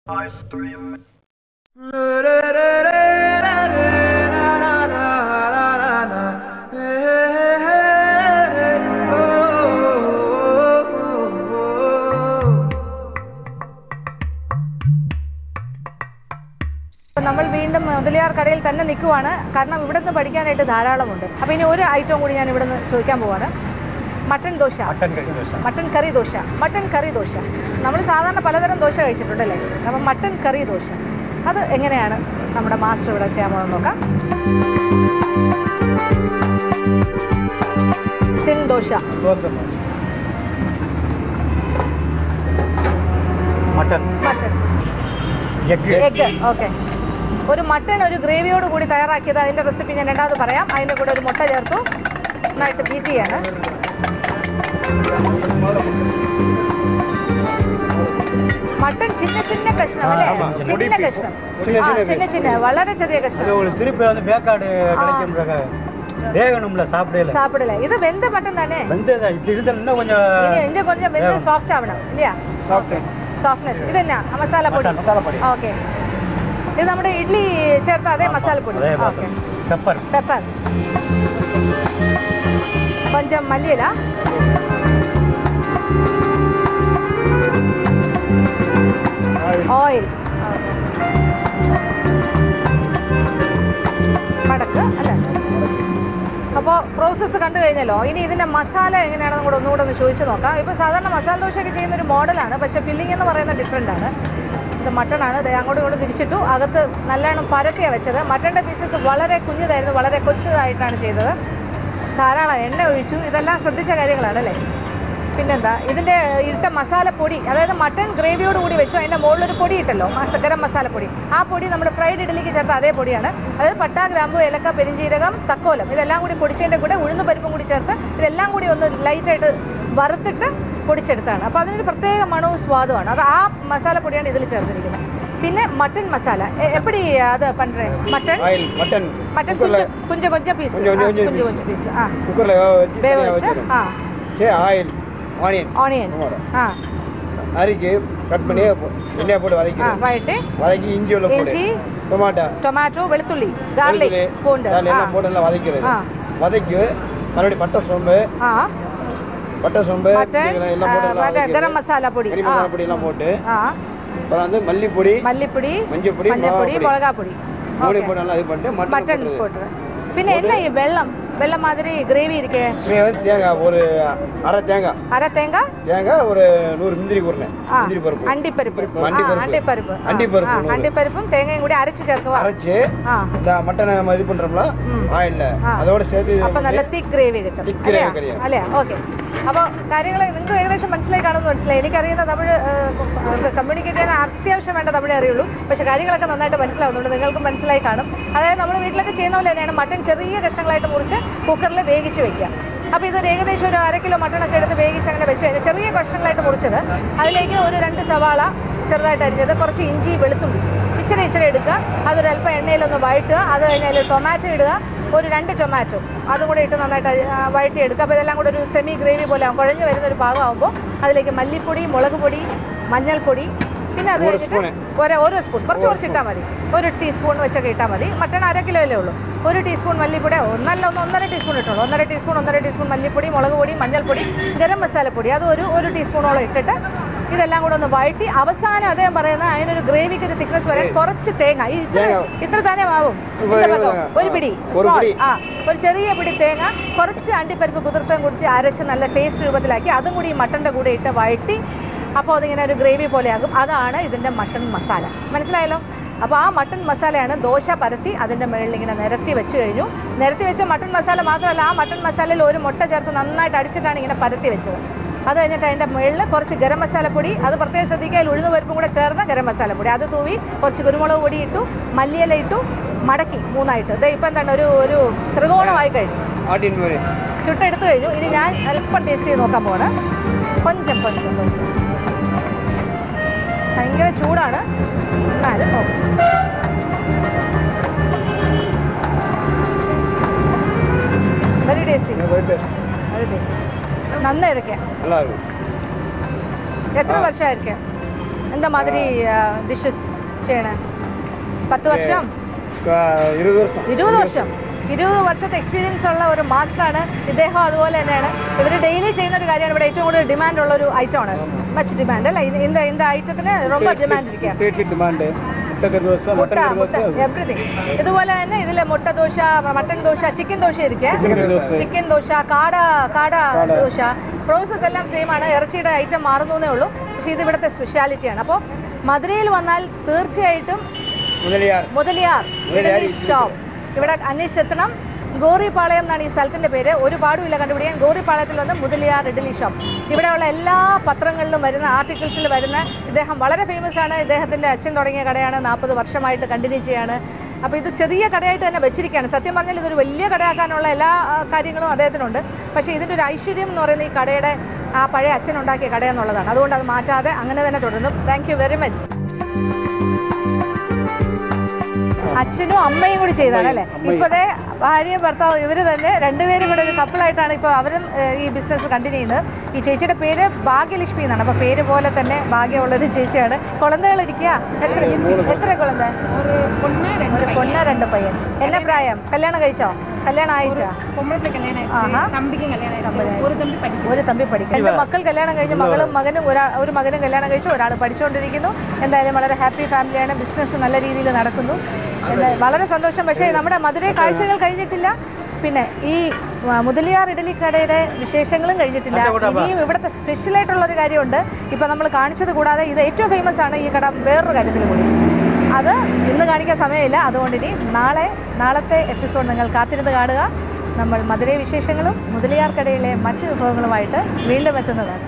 നമ്മൾ വീണ്ടും മുതലിയാർ കടയിൽ തന്നെ നിൽക്കുവാണ്. കാരണം ഇവിടെ നിന്ന് പഠിക്കാനായിട്ട് ധാരാളമുണ്ട്. അപ്പോൾ ഇനി ഒരു ഐറ്റം കൂടി ഞാൻ ഇവിടെ നിന്ന് ചോദിക്കാൻ പോവാണ്. മട്ടൺ ദോശ, മട്ടൺ കറി ദോശ, മട്ടൺ കറി ദോശ. നമ്മൾ സാധാരണ പലതരം ദോശ കഴിച്ചിട്ടുണ്ടല്ലേ? അപ്പം മട്ടൺ കറി ദോശ അത് എങ്ങനെയാണ് നമ്മുടെ മാസ്റ്റർ ഇവിടെ ചെയ്യാൻ പോകുന്നത് നോക്കാം. Thin dosa, mutton egg. Okay, ഒരു മട്ടൺ ഒരു ഗ്രേവിയോട് കൂടി തയ്യാറാക്കിയത്. അതിൻ്റെ റെസിപ്പി ഞാൻ രണ്ടാമത് പറയാം. അതിൻ്റെ കൂടെ ഒരു മുട്ട ചേർത്തു നന്നായിട്ട് ബീറ്റ് ചെയ്യാണ്. മട്ടൺ ചിന്ന ചിന്ന കഷ്ണം അല്ലേ? ചിന്ന കഷ്ണം, ചിന്ന ചിന്ന വളരെ ചെറിയ കഷ്ണം. സാപ്പിടല. ഇത് വെന്ത മട്ടൺ തന്നെ. ഇതിന്റെ കൊഞ്ചം വെന്ത് സോഫ്റ്റ് ആവണം ഇല്ലയാ? സോഫ്റ്റ്നെസ്. ഇതെന്നാ മസാലപ്പൊടി? ഓക്കെ, ഇത് നമ്മുടെ ഇഡ്ഡലി ചേർത്ത അതേ മസാലപ്പൊടി. ഓക്കെ, പെപ്പർ, കൊഞ്ചം മല്ലിയില, ഓയിൽ, മടക്ക് അല്ലേ? അപ്പോൾ പ്രോസസ്സ് കണ്ടു കഴിഞ്ഞല്ലോ. ഇനി ഇതിൻ്റെ മസാല എങ്ങനെയാണെന്ന് കൂടെ ഒന്നുകൂടെ ഒന്ന് ചോദിച്ചു നോക്കാം. ഇപ്പോൾ സാധാരണ മസാല ദോശയൊക്കെ ചെയ്യുന്നൊരു മോഡലാണ്, പക്ഷേ ഫില്ലിംഗ് എന്ന് പറയുന്നത് ഡിഫറെൻ്റ് ആണ്. ഇത് മട്ടണാണ്. അങ്ങോട്ടും ഇങ്ങോട്ടും തിരിച്ചിട്ടു. അകത്ത് നല്ലോണം പരത്തിയാണ് വെച്ചത്. മട്ടൻ്റെ പീസസ് വളരെ കുഞ്ഞതായിരുന്നു, വളരെ കൊച്ചതായിട്ടാണ് ചെയ്തത്. ധാരാളം എണ്ണ ഒഴിച്ചു. ഇതെല്ലാം ശ്രദ്ധിച്ച കാര്യങ്ങളാണ് അല്ലേ? പിന്നെന്താ, ഇതിൻ്റെ ഇട്ട മസാലപ്പൊടി, അതായത് മട്ടൺ ഗ്രേവിയോട് കൂടി വെച്ചു. അതിൻ്റെ മുകളിലൊരു പൊടി ഇട്ടല്ലോ, ഗരം മസാലപ്പൊടി. ആ പൊടി നമ്മുടെ ഫ്രൈഡ് ഇഡ്ഡലിക്ക് ചേർത്ത അതേ പൊടിയാണ്. അതായത് പട്ട, ഗ്രാമ്പു, ഏലക്ക, പെരിഞ്ചീരകം, തക്കോലം ഇതെല്ലാം കൂടി പൊടിച്ചതിൻ്റെ കൂടെ ഉഴുന്ന് പരിപ്പും കൂടി ചേർത്ത് ഇതെല്ലാം കൂടി ഒന്ന് ലൈറ്റായിട്ട് വറുത്തിട്ട് പൊടിച്ചെടുത്താണ്. അപ്പോൾ അതിനൊരു പ്രത്യേക മണവും സ്വാദുമാണ്. അത് ആ മസാലപ്പൊടിയാണ് ഇതിൽ ചേർത്തിരിക്കുന്നത്. പിന്നെ മട്ടൺ മസാല എപ്പടി അത് പണ്ടേ? മട്ടൺ മട്ടൺ കുഞ്ച കൊഞ്ച പീസ്, കുഞ്ച കൊഞ്ച പീസ്. ആ, വേവ് വെച്ച്. ആ, ஆனியன் அரிக்கு கட் பண்ணி எண்ணெய் போட்டு வதக்கி இஞ்சி டொமேட்டோ வெளுத்துள்ளி கார்லிக் பூண்டு எல்லாம் போட்டு நல்லா வதக்கி மறுபடியும் பட்டை சோம்பு எல்லாம் போட்டு கரம் மசாலா பொடி எல்லாம் போட்டு அப்புறம் வந்து மல்லிப்பொடி மஞ்சள் பொடி மிளகா பொடி போட்டு நல்லா இது பண்ணிட்டு மட்டன் போட்டுறேன். பின்ன என்ன வெள்ளம் மாதிரி கிரேவி இருக்கே? தேங்காய் ஒரு அரை தேங்காய் ஒரு 100 முந்திரி பருப்பு அண்டிப்பருப்பும் தேங்காயும் கூட அரைச்சு சேர்க்கவா? அரைச்சு இந்த மட்டனை இது பண்றோம்ல ஆயில்ல அதோட சேர்த்து அப்ப நல்ல திக் கிரேவி കിട്ടും അല്ലേ? ഓക്കെ, അപ്പോൾ കാര്യങ്ങൾ നിങ്ങൾക്ക് ഏകദേശം മനസ്സിലായി കാണുമെന്ന് മനസ്സിലായി. എനിക്കറിയുന്ന തമിഴ് കമ്മ്യൂണിക്കേറ്റ് ചെയ്യാൻ അത്യാവശ്യം വേണ്ട തമിഴേ അറിയുള്ളൂ. പക്ഷേ കാര്യങ്ങളൊക്കെ നന്നായിട്ട് മനസ്സിലാവുന്നുണ്ട്, നിങ്ങൾക്ക് മനസ്സിലായി കാണും. അതായത് നമ്മൾ വീട്ടിലൊക്കെ ചെയ്യുന്ന പോലെ തന്നെയാണ് മട്ടൺ ചെറിയ കഷ്ണങ്ങളായിട്ട് മുറിച്ച് കുക്കറിൽ വേവിച്ച് വെക്കുക. അപ്പോൾ ഇതൊരു ഏകദേശം ഒരു 1/2 കിലോ മട്ടണൊക്കെ എടുത്ത് വേവിച്ച് അങ്ങനെ വെച്ച് കഴിഞ്ഞാൽ ചെറിയ കഷ്ണങ്ങളായിട്ട് മുറിച്ചത്, അതിലേക്ക് ഒരു 2 സവാള ചെറുതായിട്ട് അരിഞ്ഞത്, കുറച്ച് ഇഞ്ചി, വെളുത്തുള്ളി ഇച്ചിരി എടുക്കുക. അതൊരല്പം എണ്ണയിലൊന്ന് വഴറ്റുക. അത് കഴിഞ്ഞാൽ ടൊമാറ്റോ ഇടുക, ഒരു 2 ടൊമാറ്റോ അതും കൂടെ ഇട്ട് നന്നായിട്ട് വഴറ്റിയെടുക്കുക. അപ്പോൾ ഇതെല്ലാം കൂടെ ഒരു സെമി ഗ്രേവി പോലെ ആകും. കുഴഞ്ഞ് വരുന്നൊരു ഭാഗമാകുമ്പോൾ അതിലേക്ക് മല്ലിപ്പൊടി, മുളക് പൊടി, മഞ്ഞൾപ്പൊടി, പിന്നെ അത് കഴിഞ്ഞിട്ട് ഓരോ സ്പൂൺ കുറച്ച് ഇട്ടാൽ മതി. 1 ടീസ്പൂൺ വെച്ചൊക്കെ ഇട്ടാൽ മതി. മട്ടൺ 1/2 കിലോ അല്ലേ ഉള്ളൂ. 1 ടീസ്പൂൺ മല്ലിപ്പൊടി, 1.5 ടീസ്പൂൺ ഇട്ടുള്ളൂ. 1.5 ടീസ്പൂൺ മല്ലിപ്പൊടി, മുളക് പൊടി, മഞ്ഞൾപ്പൊടി, ഗരം മസാലപ്പൊടി അത് ഒരു ടീസ്പൂണോളം ഇട്ടിട്ട് ഇതെല്ലാം കൂടെ ഒന്ന് വഴറ്റി അവസാനം അദ്ദേഹം പറയുന്നത് അതിനൊരു ഗ്രേവിക്ക് ഒരു തിക്നെസ് വരാൻ കുറച്ച് തേങ്ങ, ഇത്ര തന്നെ ആവും, ഒരു പിടി ഒരു ചെറിയ പിടി തേങ്ങ, കുറച്ച് അണ്ടിപ്പരിപ്പ് കുതിർത്തം കുടിച്ച് അരച്ച് നല്ല ടേസ്റ്റ് രൂപത്തിലാക്കി അതും കൂടി ഈ മട്ടൻ്റെ കൂടെ ഇട്ട് വഴറ്റി. അപ്പോൾ അതിങ്ങനെ ഒരു ഗ്രേവി പോലെയാകും. അതാണ് ഇതിൻ്റെ മട്ടൺ മസാല. മനസ്സിലായല്ലോ? അപ്പോൾ ആ മട്ടൺ മസാലയാണ് ദോശ പരത്തി അതിൻ്റെ മുകളിൽ ഇങ്ങനെ നിരത്തി വെച്ച് കഴിഞ്ഞു. നിരത്തി വെച്ച മട്ടൺ മസാല മാത്രമല്ല, ആ മട്ടൺ മസാലയിൽ ഒരു മുട്ട ചേർത്ത് നന്നായിട്ട് അടിച്ചിട്ടാണ് ഇങ്ങനെ പരത്തി വെച്ചത്. അത് കഴിഞ്ഞിട്ട് അതിൻ്റെ മുകളിൽ കുറച്ച് ഗരം മസാലപ്പൊടി, അത് പ്രത്യേകം ശ്രദ്ധിക്കുക, ഉഴുന്ന് പരിപ്പും കൂടെ ചേർന്ന ഗരം മസാലപ്പൊടി അത് തൂവി, കുറച്ച് കുരുമുളക് പൊടി ഇട്ടു, മല്ലിയില ഇട്ടു, മടക്കി 3ആയിട്ട്. ഇത് ഇപ്പം എന്താണ് ഒരു ത്രികോണമായി കഴിഞ്ഞു, ചുട്ടെടുത്ത് കഴിഞ്ഞു. ഇനി ഞാൻ അല്പം ടേസ്റ്റ് ചെയ്ത് നോക്കാൻ പോവാണ്. കൊഞ്ചം ഭയങ്കര ചൂടാണ്, എന്നാലും വെരി ടേസ്റ്റി. നന്നായിരിക്കാം. എത്ര വർഷമായിരിക്കാം? എന്താ മാതിരി ഡിഷസ് ചെയ്യണേ? 10 വർഷം 20 വർഷം 20 വർഷത്തെ എക്സ്പീരിയൻസ് ഉള്ള ഒരു മാസ്റ്ററാണ് ഇദ്ദേഹം. അതുപോലെ തന്നെയാണ് ഇവർ ഡെയിലി ചെയ്യുന്ന ഒരു കാര്യമാണ്. ഇവിടെ ഏറ്റവും കൂടുതൽ ഡിമാൻഡ് ഉള്ള ഒരു ഐറ്റമാണ്. മച്ച് ഡിമാൻഡ് അല്ലേ? இந்த ഐറ്റത്തിന് ரொம்ப ഡിമാൻഡ് എവറിഥിങ്. ഇതുപോലെ തന്നെ ഇതിൽ മുട്ട dosa, mutton dosa, chicken dosa chicken dosa, കാട ദോശ. പ്രോസസ് എല്ലാം സെയിം ആണ്. ഇറച്ചിയുടെ ഐറ്റം മാറുന്നേ ഉള്ളൂ. പക്ഷേ ഇത് ഇവിടുത്തെ സ്പെഷ്യാലിറ്റിയാണ്. അപ്പോൾ മധുരയിൽ വന്നാൽ തീർച്ചയായിട്ടും മുതലിയാർ ഇഡ്ഡലി ഷോപ്പ് ഇവിടെ അന്വേഷിച്ചെത്തണം. ഗോറിപ്പാളയം എന്നാണ് ഈ സ്ഥലത്തിൻ്റെ പേര്. ഒരു പാടുമില്ല കണ്ടുപിടിക്കാൻ. ഗോറിപ്പാളയത്തിൽ വന്ന് മുതലിയാർ ഇഡ്ഡലി ഷോപ്പ്. ഇവിടെയുള്ള എല്ലാ പത്രങ്ങളിലും വരുന്ന ആർട്ടിക്കിൾസിൽ വരുന്ന ഇദ്ദേഹം വളരെ ഫേമസ് ആണ്. ഇദ്ദേഹത്തിൻ്റെ അച്ഛൻ തുടങ്ങിയ കടയാണ്. 40 വർഷമായിട്ട് കണ്ടിന്യൂ ചെയ്യാണ്. അപ്പോൾ ഇത് ചെറിയ കടയായിട്ട് തന്നെ വെച്ചിരിക്കുകയാണ്. സത്യം പറഞ്ഞാൽ ഇതൊരു വലിയ കടയാക്കാനുള്ള എല്ലാ കാര്യങ്ങളും അദ്ദേഹത്തിനുണ്ട്. പക്ഷേ ഇതിൻ്റെ ഒരു ഐശ്വര്യം എന്ന് പറയുന്നത് ഈ കടയുടെ ആ പഴയ അച്ഛനുണ്ടാക്കിയ കടയെന്നുള്ളതാണ്. അതുകൊണ്ട് അത് മാറ്റാതെ അങ്ങനെ തന്നെ തുടരുന്നു. Thank you very much. അച്ഛനും അമ്മയും കൂടി ചെയ്താണ് അല്ലേ? ഇപ്പോഴത്തെ ഭാര്യയും ഭർത്താവ് ഇവർ തന്നെ രണ്ടുപേരും കൂടെ ഒരു കപ്പിളായിട്ടാണ് ഇപ്പോൾ അവരും ഈ ബിസിനസ് കണ്ടിന്യൂ ചെയ്യുന്നത്. ഈ ചേച്ചിയുടെ പേര് ഭാഗ്യലക്ഷ്മി എന്നാണ്. അപ്പോൾ പേര് പോലെ തന്നെ ഭാഗ്യമുള്ളൊരു ചേച്ചിയാണ്. കുളന്തകളിരിക്കുക. എത്ര കുളന്ത? ഒരു പൊണ്ണ 2 പയ്യൻ. എന്നാ പ്രായം? കല്യാണം കഴിച്ചോ? കല്യാണം അയച്ചോ? ഒരു തമ്പി പഠിക്കും. 2 മക്കൾ കല്യാണം കഴിഞ്ഞു. മകനും ഒരു മകനും കല്യാണം കഴിച്ചു. ഒരാൾ പഠിച്ചുകൊണ്ടിരിക്കുന്നു. എന്തായാലും വളരെ ഹാപ്പി ഫാമിലിയാണ്. ബിസിനസ് നല്ല രീതിയിൽ നടക്കുന്നു. വളരെ സന്തോഷം. പക്ഷേ നമ്മുടെ മധുരൈ കാഴ്ചകൾ കഴിഞ്ഞിട്ടില്ല. പിന്നെ ഈ മുതലിയാർ ഇഡലി കടയുടെ വിശേഷങ്ങളും കഴിഞ്ഞിട്ടില്ല. ഇനിയും ഇവിടുത്തെ സ്പെഷ്യലായിട്ടുള്ളൊരു കാര്യമുണ്ട്. ഇപ്പോൾ നമ്മൾ കാണിച്ചത് കൂടാതെ ഇത് ഏറ്റവും ഫേമസ് ആണ് ഈ കട വേറൊരു കാര്യത്തിൽ കൂടി. അത് ഇന്ന് കാണിക്കാൻ സമയമില്ല. അതുകൊണ്ട് ഇനി നാളത്തെ എപ്പിസോഡ് നിങ്ങൾ കാത്തിരുന്ന് കാണുക. നമ്മൾ മധുരൈ വിശേഷങ്ങളും മുതലിയാർ കടയിലെ മറ്റ് വിഭവങ്ങളുമായിട്ട് വീണ്ടും എത്തുന്നതാണ്.